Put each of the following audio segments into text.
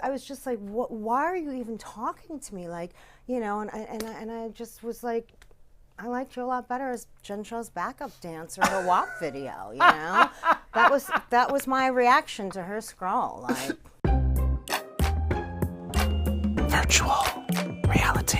I was just like, what, why are you even talking to me? Like, you know, and I just was like, I liked you a lot better as Jen Shaw's backup dancer in a WAP video, you know? That was my reaction to her scroll. Like, virtual reality.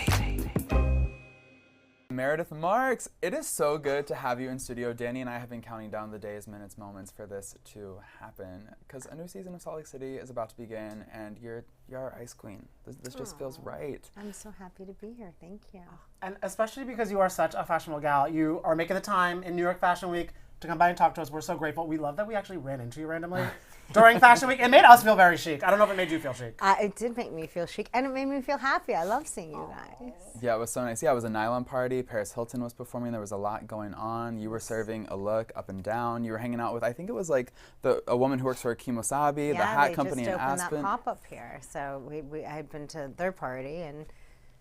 Meredith Marks, it is so good to have you in studio. Danny and I have been counting down the days, minutes, moments for this to happen because a new season of Salt Lake City is about to begin, and you're our ice queen. This just feels right. I'm so happy to be here. Thank you. And especially because you are such a fashionable gal. You are making the time in New York Fashion Week to come by and talk to us. We're so grateful. We love that we actually ran into you randomly during Fashion Week. It made us feel very chic. I don't know if it made you feel chic. It did make me feel chic, and it made me feel happy. I love seeing you guys. Yeah, it was so nice. Yeah, it was a nylon party. Paris Hilton was performing. There was a lot going on. You were serving a look up and down. You were hanging out with, I think it was like a woman who works for Kimosabi, the hat company in Aspen. Yeah, they just opened that pop-up here. So I had been to their party, and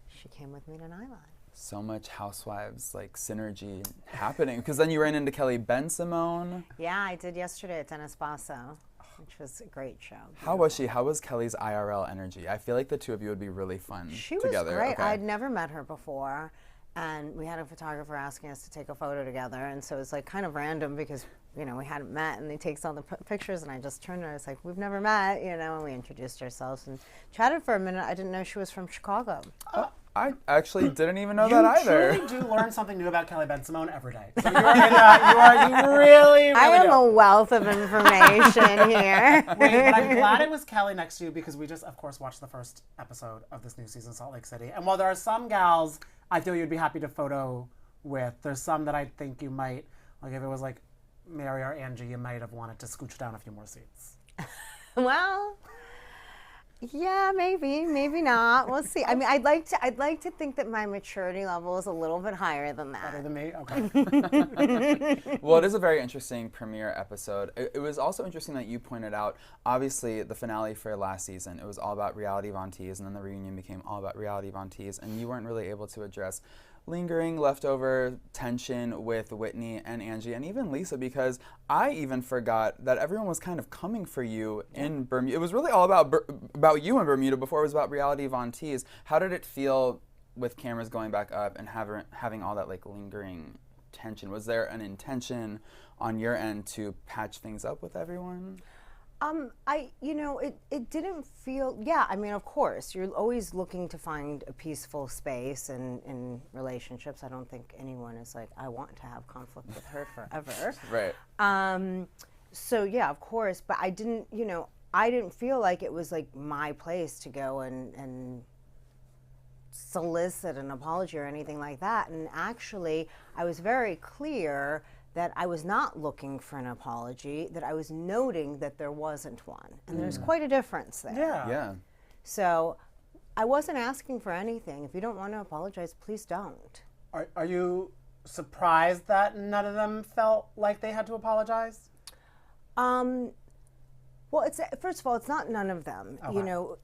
she came with me to nylon. So much Housewives like synergy happening because then you ran into Kelly Ben-Simone. Yeah, I did yesterday at Dennis Basso, which was a great show. How was she? How was Kelly's IRL energy? I feel like the two of you would be really fun together. She was great. Okay. I'd never met her before, and we had a photographer asking us to take a photo together, and so it was like kind of random because, you know, we hadn't met, and he takes all the pictures, and I just turned to her, I was like, we've never met, you know, and we introduced ourselves and chatted for a minute. I didn't know she was from Chicago. I actually didn't even know that either. You truly do learn something new about Kelly Ben-Simone every day. So you really I am do. a wealth of information here. Wait, but I'm glad it was Kelly next to you because we just, of course, watched the first episode of this new season of Salt Lake City. And while there are some gals I feel you'd be happy to photo with, there's some that I think you might, like if it was like Mary or Angie, you might have wanted to scooch down a few more seats. Well, yeah, maybe not. We'll see. I mean, I'd like to think that my maturity level is a little bit higher than that. Better than me? Okay. Well, it is a very interesting premiere episode. It was also interesting that you pointed out, obviously, the finale for last season, it was all about Reality Von Tease, and then the reunion became all about Reality Von Tease, and you weren't really able to address lingering leftover tension with Whitney and Angie and even Lisa, because I even forgot that everyone was kind of coming for you in Bermuda. It was really all about you in Bermuda before it was about Reality Von Tease. How did it feel with cameras going back up and having all that like lingering tension? Was there an intention on your end to patch things up with everyone? It didn't feel, yeah, I mean, of course, you're always looking to find a peaceful space in relationships. I don't think anyone is like, I want to have conflict with her forever. Right. So yeah, of course, but I didn't feel like it was like my place to go and solicit an apology or anything like that. And actually, I was very clear that I was not looking for an apology, that I was noting that there wasn't one. And there's quite a difference there. Yeah. So I wasn't asking for anything. If you don't want to apologize, please don't. Are you surprised that none of them felt like they had to apologize? Well, first of all, it's not none of them. Okay. You know,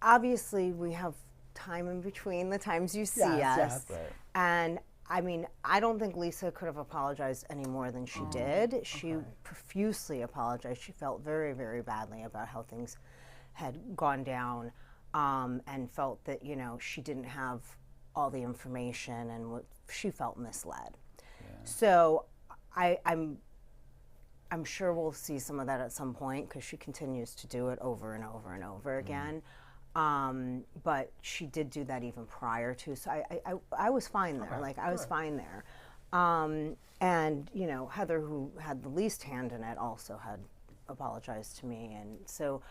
obviously we have time in between the times you see us. Yes. Right. And I mean, I don't think Lisa could have apologized any more than she did. She profusely apologized. She felt very, very badly about how things had gone down, and felt that, you know, she didn't have all the information and she felt misled. Yeah. So I'm sure we'll see some of that at some point because she continues to do it over and over and over again. But she did do that even prior to, so I was fine there. I was fine there. And, you know, Heather, who had the least hand in it, also had apologized to me. And so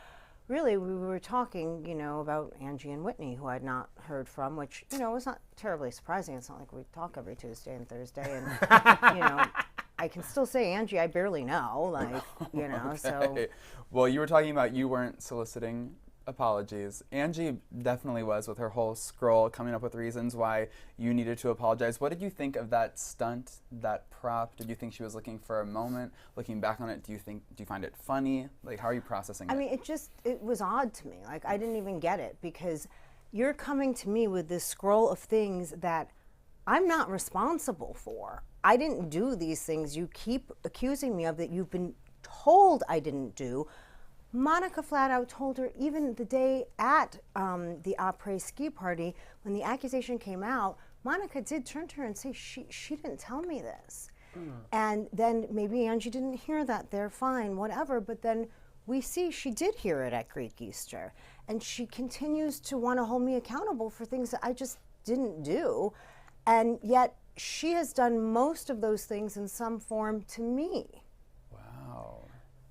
really we were talking, you know, about Angie and Whitney, who I'd not heard from, which, you know, was not terribly surprising. It's not like we talk every Tuesday and Thursday. And, you know, I can still say Angie, I barely know, like, you know, Okay. so. Well, you were talking about you weren't soliciting apologies. Angie definitely was, with her whole scroll coming up with reasons why you needed to apologize. What did you think of that stunt, that prop? Did you think she was looking for a moment? Looking back on it, do you find it funny? Like, how are you processing it? I mean, it was odd to me. Like, I didn't even get it because you're coming to me with this scroll of things that I'm not responsible for. I didn't do these things you keep accusing me of that you've been told I didn't do Monica flat out told her, even the day at the après-ski party, when the accusation came out, Monica did turn to her and say, she didn't tell me this. And then maybe Angie didn't hear that, they're fine, whatever, but then we see she did hear it at Greek Easter. And she continues to want to hold me accountable for things that I just didn't do. And yet she has done most of those things in some form to me. Wow.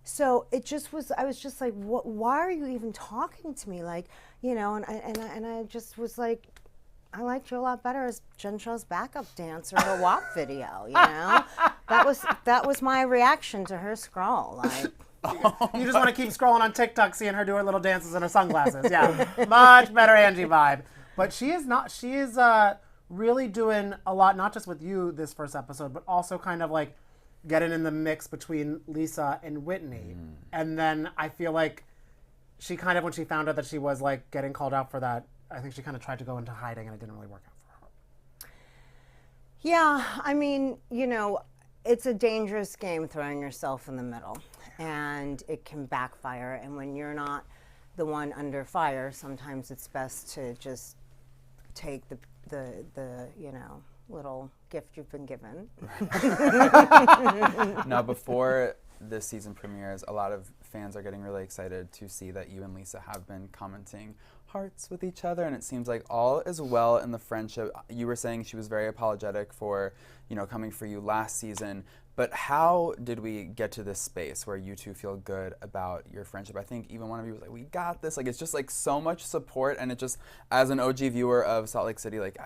So it just was, I was just like, why are you even talking to me? Like, you know, and I just was like, I liked you a lot better as Jen Shaw's backup dancer in a WAP video, you know? That was my reaction to her scroll. Like, you just want to keep scrolling on TikTok, seeing her doing little dances in her sunglasses. Yeah, much better Angie vibe. But she is really doing a lot, not just with you this first episode, but also kind of like getting in the mix between Lisa and Whitney. And then I feel like she kind of, when she found out that she was like getting called out for that, I think she kind of tried to go into hiding and it didn't really work out for her. yeah, I mean, you know, it's a dangerous game throwing yourself in the middle, and it can backfire. And when you're not the one under fire, sometimes it's best to just take the you know, little gift you've been given. Now, before this season premieres, a lot of fans are getting really excited to see that you and Lisa have been commenting hearts with each other, and it seems like all is well in the friendship. You were saying she was very apologetic for, you know, coming for you last season, but how did we get to this space where you two feel good about your friendship? I think even one of you was like, we got this. Like, it's just like so much support, and it just, as an OG viewer of Salt Lake City, like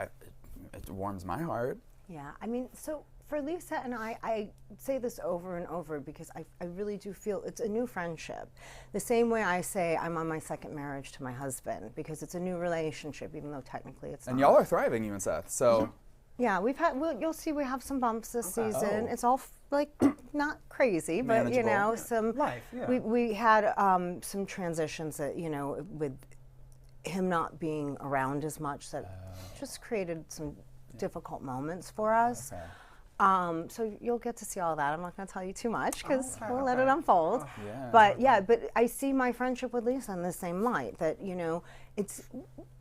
it warms my heart. Yeah, I mean, so for Lisa and I say this over and over because I really do feel it's a new friendship. The same way I say I'm on my second marriage to my husband, because it's a new relationship, even though technically it's And not. y'all are thriving, you and Seth, so. Yeah, you'll see we have some bumps this season. Oh. It's all like not crazy, but you Manageable. know, some Life, yeah. we had some transitions that, you know, with him not being around as much, that just created some difficult moments for us. Okay. So you'll get to see all that. I'm not going to tell you too much because we'll let it unfold. Yeah. But yeah, but I see my friendship with Lisa in the same light, that, you know,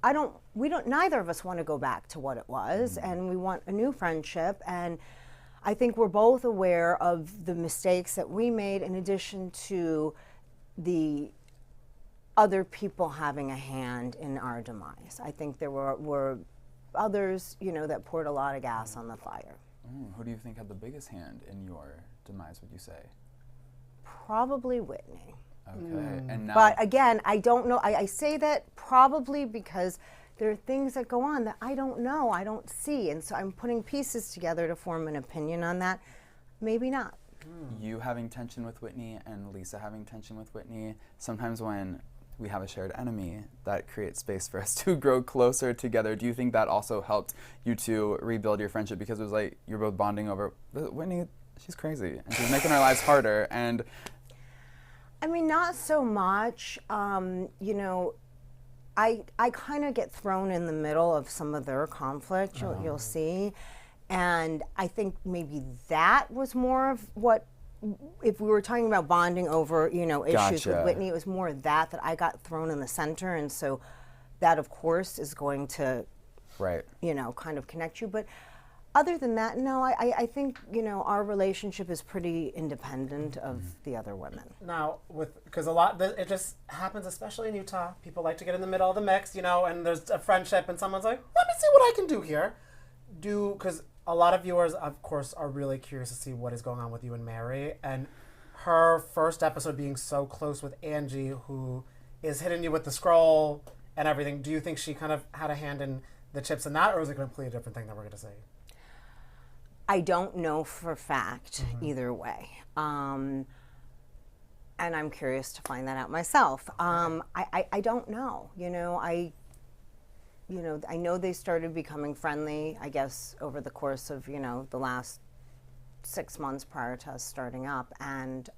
neither of us want to go back to what it was, and we want a new friendship. And I think we're both aware of the mistakes that we made, in addition to the other people having a hand in our demise. I think there were others, you know, that poured a lot of gas on the fire. Who do you think had the biggest hand in your demise, would you say? Probably Whitney. Okay, and now. But again, I don't know. I say that probably because there are things that go on that I don't know, I don't see. And so I'm putting pieces together to form an opinion on that. Maybe not. You having tension with Whitney and Lisa having tension with Whitney, sometimes when we have a shared enemy, that creates space for us to grow closer together. Do you think that also helped you to rebuild your friendship, because it was like you're both bonding over, Whitney, she's crazy and she's making our lives harder? And I mean, not so much. You know, I kind of get thrown in the middle of some of their conflict, you'll see. And I think maybe that was more of what, if we were talking about bonding over, you know, issues with Whitney, it was more that I got thrown in the center. And so that, of course, is going to, you know, kind of connect you. But other than that, no, I think, you know, our relationship is pretty independent of the other women. Now, because it just happens, especially in Utah. People like to get in the middle of the mix, you know, and there's a friendship and someone's like, let me see what I can do here. Because a lot of viewers, of course, are really curious to see what is going on with you and Mary. And her first episode being so close with Angie, who is hitting you with the scroll and everything, do you think she kind of had a hand in the chips in that, or is it a completely different thing that we're going to see? I don't know for a fact either way. And I'm curious to find that out myself. I don't know. You know, I know they started becoming friendly, I guess, over the course of, you know, the last 6 months prior to us starting up. And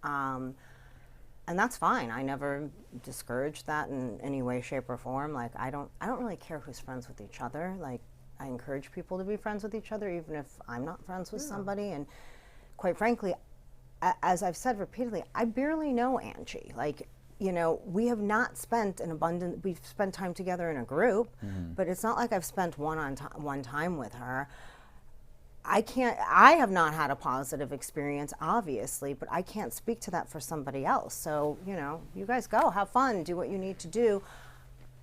that's fine. I never discouraged that in any way, shape, or form. Like, I don't really care who's friends with each other. Like, I encourage people to be friends with each other, even if I'm not friends with somebody. And quite frankly, as I've said repeatedly, I barely know Angie. Like, you know, we have not spent we've spent time together in a group, but it's not like I've spent one time with her. I have not had a positive experience, obviously, but I can't speak to that for somebody else. So, you know, you guys go, have fun, do what you need to do.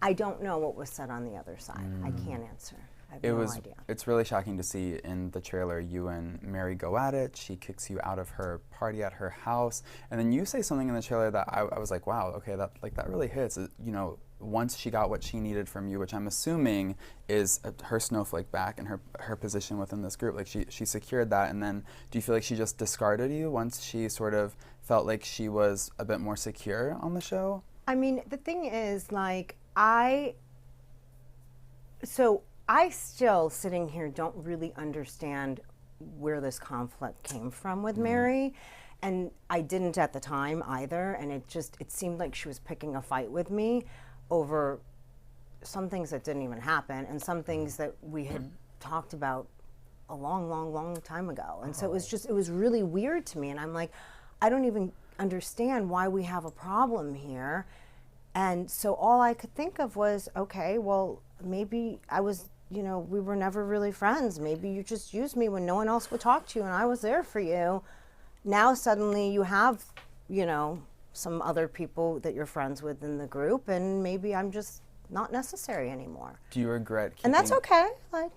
I don't know what was said on the other side. I can't answer. I have no idea. It's really shocking to see in the trailer you and Mary go at it. She kicks you out of her party at her house, and then you say something in the trailer that I was like, wow, okay, that really hits. You know, once she got what she needed from you, which I'm assuming is her snowflake back and her position within this group, like she secured that, and then do you feel like she just discarded you once she sort of felt like she was a bit more secure on the show? I mean, the thing is, like, I still, sitting here, don't really understand where this conflict came from with Mary. And I didn't at the time either. And it seemed like she was picking a fight with me over some things that didn't even happen and some things that we had talked about a long time ago. And so it was really weird to me. And I'm like, I don't even understand why we have a problem here. And so all I could think of was, okay, well, maybe we were never really friends. Maybe you just used me when no one else would talk to you and I was there for you. Now suddenly you have, you know, some other people that you're friends with in the group, and maybe I'm just not necessary anymore. Do you regret keeping... And that's okay. Like,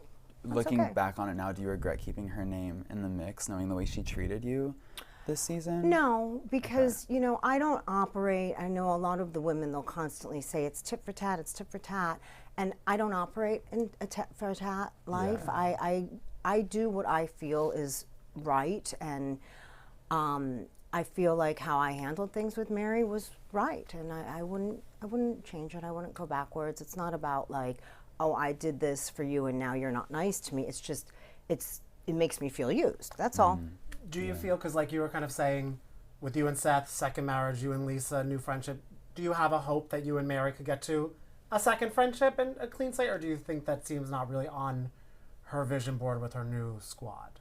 looking back on it now, do you regret keeping her name in the mix, knowing the way she treated you this season? No, because, you know, I don't operate, I know a lot of the women, they'll constantly say it's tit for tat, it's tit for tat, and I don't operate in a tit for tat life. Yeah. I do what I feel is right, and I feel like how I handled things with Mary was right, and I wouldn't change it. I wouldn't go backwards. It's not about like, oh, I did this for you and now you're not nice to me. It's just, it makes me feel used. That's all. Do you feel, because like you were kind of saying, with you and Seth, second marriage, you and Lisa, new friendship, do you have a hope that you and Mary could get to a second friendship and a clean slate, or do you think that seems not really on her vision board with her new squad?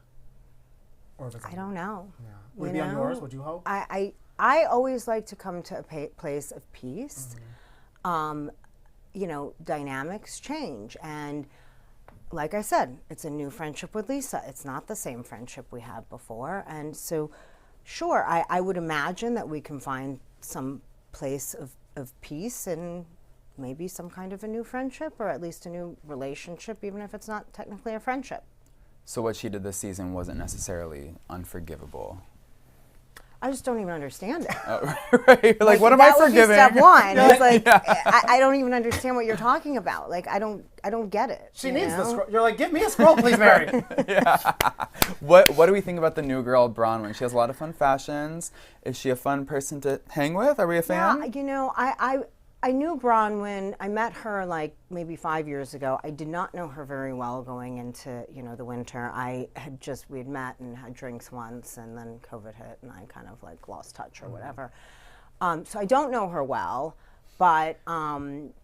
Or I don't know. Yeah. Would it be on yours? Would you hope? I always like to come to a place of peace. You know, dynamics change, and like I said, it's a new friendship with Lisa. It's not the same friendship we had before, and so sure, I would imagine that we can find some place of peace and maybe some kind of a new friendship, or at least a new relationship, even if it's not technically a friendship. So what she did this season wasn't necessarily unforgivable. I just don't even understand it. Oh, right. Like, what am I forgiving? Step one. It's like, I don't even understand what you're talking about. Like, I don't get it. She needs the scroll. You're like, give me a scroll, please, Mary. Yeah. What do we think about the new girl, Bronwyn? She has a lot of fun fashions. Is she a fun person to hang with? Are we a fan? Yeah, you know, I knew Bronwyn. I met her like maybe 5 years ago. I did not know her very well going into, you know, the winter. We had met and had drinks once, and then COVID hit, and I kind of like lost touch or whatever. So I don't know her well, but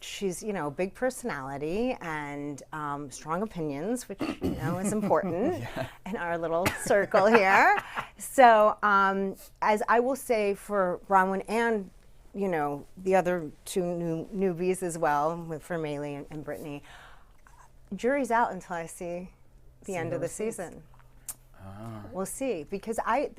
she's, you know, big personality and strong opinions, which, you know, is important in our little circle here. So as I will say for Bronwyn and, you know, the other two newbies as well, for Maylee and Brittany, jury's out until I see the end of the season. We'll see, because I,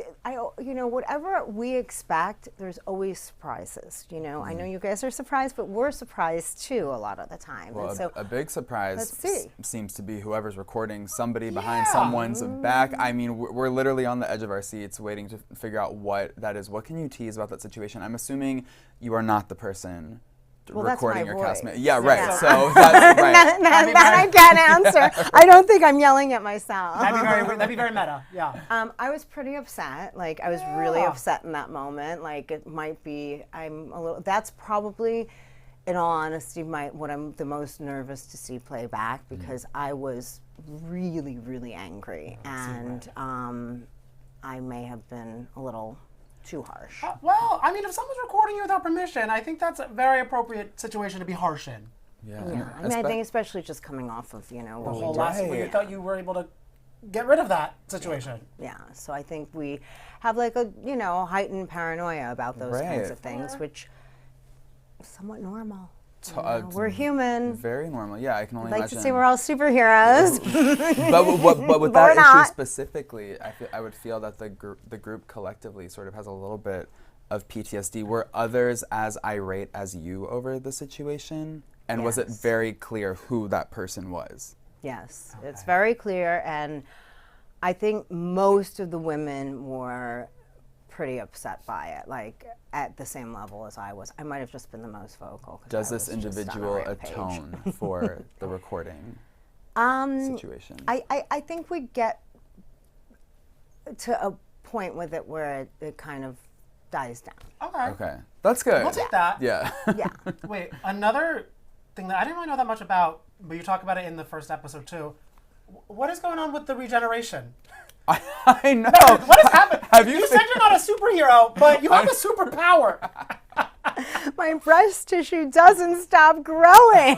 you know, whatever we expect, there's always surprises. You know, I know you guys are surprised, but we're surprised too a lot of the time. Well, and so, a big surprise let's see. Seems to be whoever's recording somebody behind someone's back. I mean, we're literally on the edge of our seats waiting to figure out what that is. What can you tease about that situation? I'm assuming you are not the person recording your castmate. Yeah, right. Yeah. So that's right. that I can't answer. I don't think I'm yelling at myself. That'd be very meta. Yeah. I was pretty upset. Like, I was really upset in that moment. Like, it might be, that's probably, in all honesty, what I'm the most nervous to see play back, because I was really, really angry. And I may have been a little too harsh. Well, I mean, if someone's recording you without permission, I think that's a very appropriate situation to be harsh in. Yeah. I mean, I think especially just coming off of, you know, the whole last week, you thought you were able to get rid of that situation. Yeah. So I think we have like a, you know, heightened paranoia about those kinds of things, which somewhat normal. We're human. Very normal. Yeah, I can only I'd like imagine. to say we're all superheroes. but with But that we're issue not. specifically, I would feel that the group collectively sort of has a little bit of PTSD. Were others as irate as you over the situation? And was it Yes. very clear who that person was? Yes, it's very clear, and I think most of the women were pretty upset by it, like at the same level as I was. I might have just been the most vocal. 'Cause Does I this was just on a individual rampage. atone for the recording situation? I think we get to a point with it where it kind of dies down. Okay, that's good. We'll take that. Yeah. Yeah. Wait, another thing that I didn't really know that much about, but you talk about it in the first episode too. What is going on with the regeneration? I know. What has happened? Have You said you're not a superhero, but you have a superpower. My breast tissue doesn't stop growing.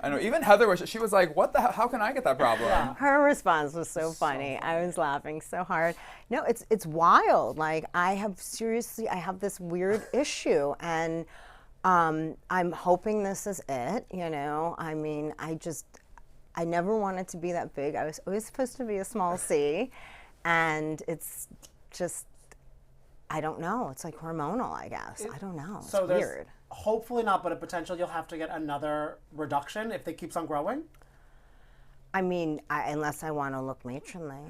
I know. Even Heather she was like, "What the? How can I get that problem?" Yeah. Her response was so funny. I was laughing so hard. No, it's wild. Like I have this weird issue, and I'm hoping this is it. I mean, I never wanted to be that big. I was always supposed to be a small C, and it's just, I don't know. It's like hormonal, I guess. I don't know. It's So there's weird. hopefully not, but a potential you'll have to get another reduction if it keeps on growing. I mean, unless I want to look matronly.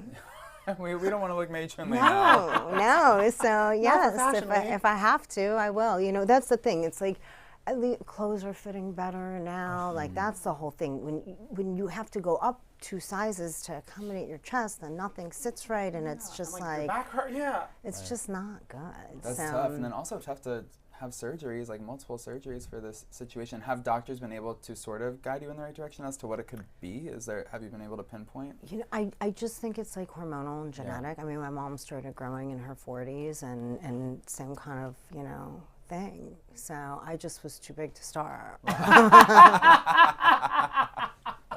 we don't want to look matronly now. No. So yes, fashion week. if I have to, I will. That's the thing. It's like, at least clothes are fitting better now. Like that's the whole thing. When you have to go up 2 sizes to accommodate your chest, then nothing sits right, and it's just Your like back hurt. Yeah. it's just not good. That's so, tough, and then also tough to have surgeries, like multiple surgeries for this situation. Have doctors been able to sort of guide you in the right direction as to what it could be? Have you been able to pinpoint? I just think it's like hormonal and genetic. I mean, my mom started growing in her 40s, and same kind of thing. So I just was too big to start.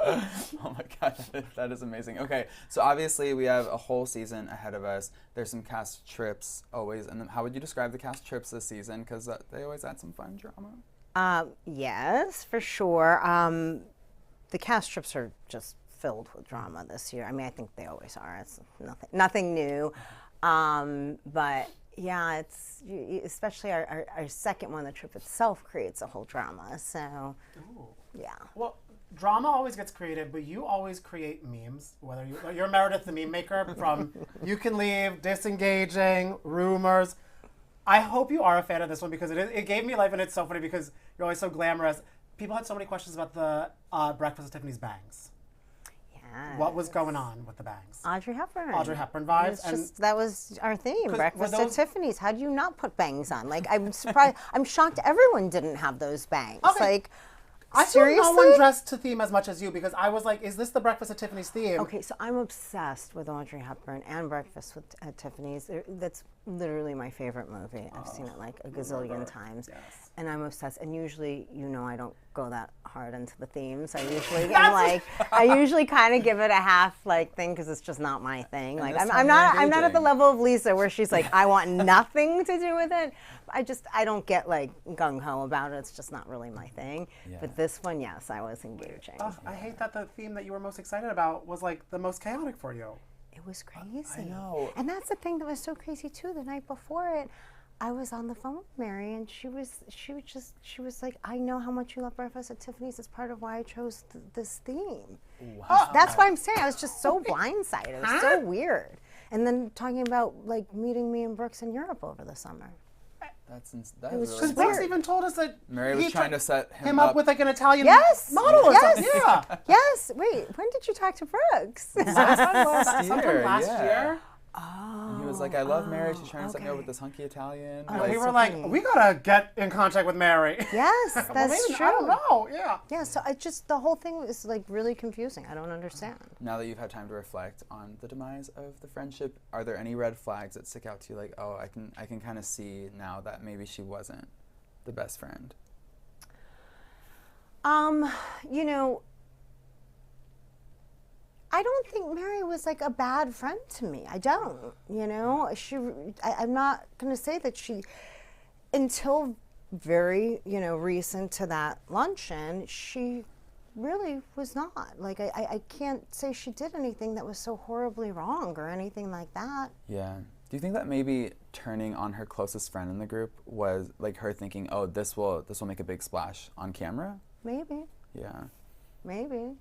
Oh my God, that is amazing. Okay, so obviously we have a whole season ahead of us. There's some cast trips always, and then how would you describe the cast trips this season? Because they always add some fun drama. Yes, for sure. The cast trips are just filled with drama this year. I mean, I think they always are. It's nothing new. But yeah, it's especially our second one. The trip itself creates a whole drama. So, yeah. Well, drama always gets created, but you always create memes. Whether you're Meredith the meme maker from You Can Leave, Disengaging, Rumors. I hope you are a fan of this one because it gave me life, and it's so funny because you're always so glamorous. People had so many questions about the Breakfast at Tiffany's bangs. Yeah. What was going on with the bangs? Audrey Hepburn. Audrey Hepburn vibes. It's just, that was our theme, 'Cause breakfast were at those- Tiffany's. How do you not put bangs on? Like, I'm surprised. I'm shocked everyone didn't have those bangs. Okay. Like, I feel seriously? no one dressed to theme as much as you because I was like, is this the Breakfast at Tiffany's theme? Okay, so I'm obsessed with Audrey Hepburn and Breakfast at Tiffany's. That's literally my favorite movie. I've seen it like a gazillion times. Yes. And I'm obsessed. And usually, I don't go that hard into the themes. I usually kind of give it a half thing because it's just not my thing. Like this I'm time you're not at the engaging. level of Lisa where she's like, I want nothing to do with it. I don't get gung ho about it. It's just not really my thing. Yeah. But this one, yes, I was engaging. Ugh, I hate that the theme that you were most excited about was like the most chaotic for you. It was crazy. I know. And that's the thing that was so crazy too. The night before it, I was on the phone with Mary, and she was like, I know how much you love Breakfast at Tiffany's. It's part of why I chose this theme. Wow. That's why I'm saying I was just so blindsided. It was so weird. And then talking about meeting me and Brooks in Europe over the summer. That was is just really Because Brooks weird. even told us that Mary was he trying tried to set him up with like an Italian Yes, model or yes. something. Yeah. Yes. Wait. When did you talk to Brooks? last Sometime last yeah. year. And he was like, I love Mary. She's trying to set me up okay. with this hunky Italian. Oh, And we that's were so like, funny. we gotta get in contact with Mary. Yes, Well, that's maybe, true. I don't know. Yeah. Yeah. So the whole thing was really confusing. I don't understand. Now that you've had time to reflect on the demise of the friendship, are there any red flags that stick out to you? Like, oh, I can kind of see now that maybe she wasn't the best friend. I don't think Mary was a bad friend to me. I don't. I'm not going to say that she. until very, recent to that luncheon, she really was not. Like, I can't say she did anything that was so horribly wrong or anything like that. Yeah. Do you think that maybe turning on her closest friend in the group was like her thinking, oh, this will make a big splash on camera? Maybe. Yeah. Maybe.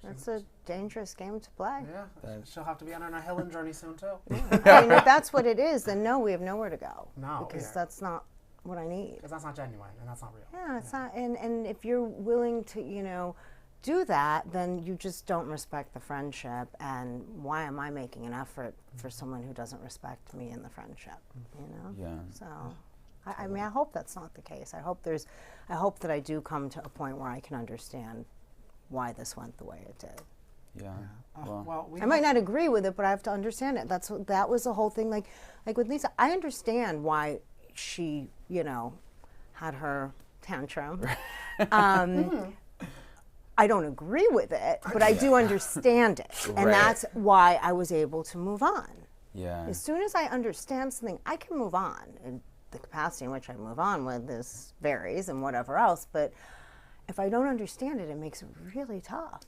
That's a dangerous game to play. Yeah, she'll have to be on a healing journey soon too. I mean, if that's what it is, then no, we have nowhere to go. No, because that's not what I need. Because that's not genuine and that's not real. Yeah, it's not. And if you're willing to, do that, then you just don't respect the friendship. And why am I making an effort for someone who doesn't respect me in the friendship? Yeah. So, I mean, I hope that's not the case. I hope that I do come to a point where I can understand why this went the way it did. Yeah. Well, I might not agree with it, but I have to understand it. That was the whole thing. Like with Lisa, I understand why she, had her tantrum. I don't agree with it, but I do understand it. And that's why I was able to move on. Yeah. As soon as I understand something, I can move on. And the capacity in which I move on with this varies and whatever else, but if I don't understand it, it makes it really tough.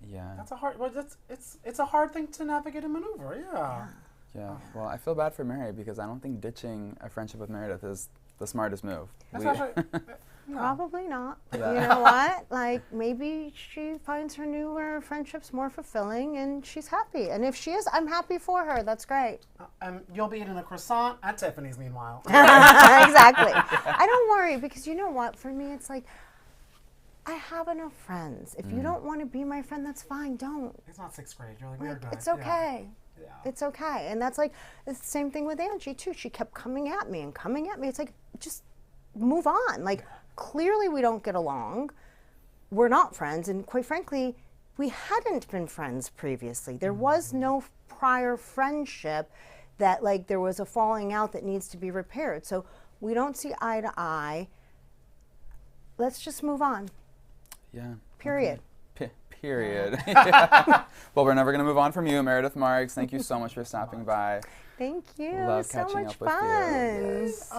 Yeah, that's a hard. Well, it's a hard thing to navigate and maneuver. Yeah. Well, I feel bad for Mary because I don't think ditching a friendship with Meredith is the smartest move. Probably not. But you know what? Like, maybe she finds her newer friendships more fulfilling and she's happy. And if she is, I'm happy for her. That's great. You'll be eating a croissant at Tiffany's meanwhile. Exactly. I don't worry because you know what? For me, it's like, I have enough friends. If you don't want to be my friend, that's fine. Don't. It's not 6th grade. You're like, we're good. It's okay. Yeah. It's okay. And that's like, it's the same thing with Angie, too. She kept coming at me. It's like, just move on. Like, clearly we don't get along. We're not friends. And quite frankly, we hadn't been friends previously. There was no prior friendship that, like, there was a falling out that needs to be repaired. So we don't see eye to eye. Let's just move on. Yeah. Period. Okay. Period. Yeah. Well, we're never going to move on from you, Meredith Marks. Thank you so much for stopping by. Thank you. Love So catching much up with fun. you. Yes.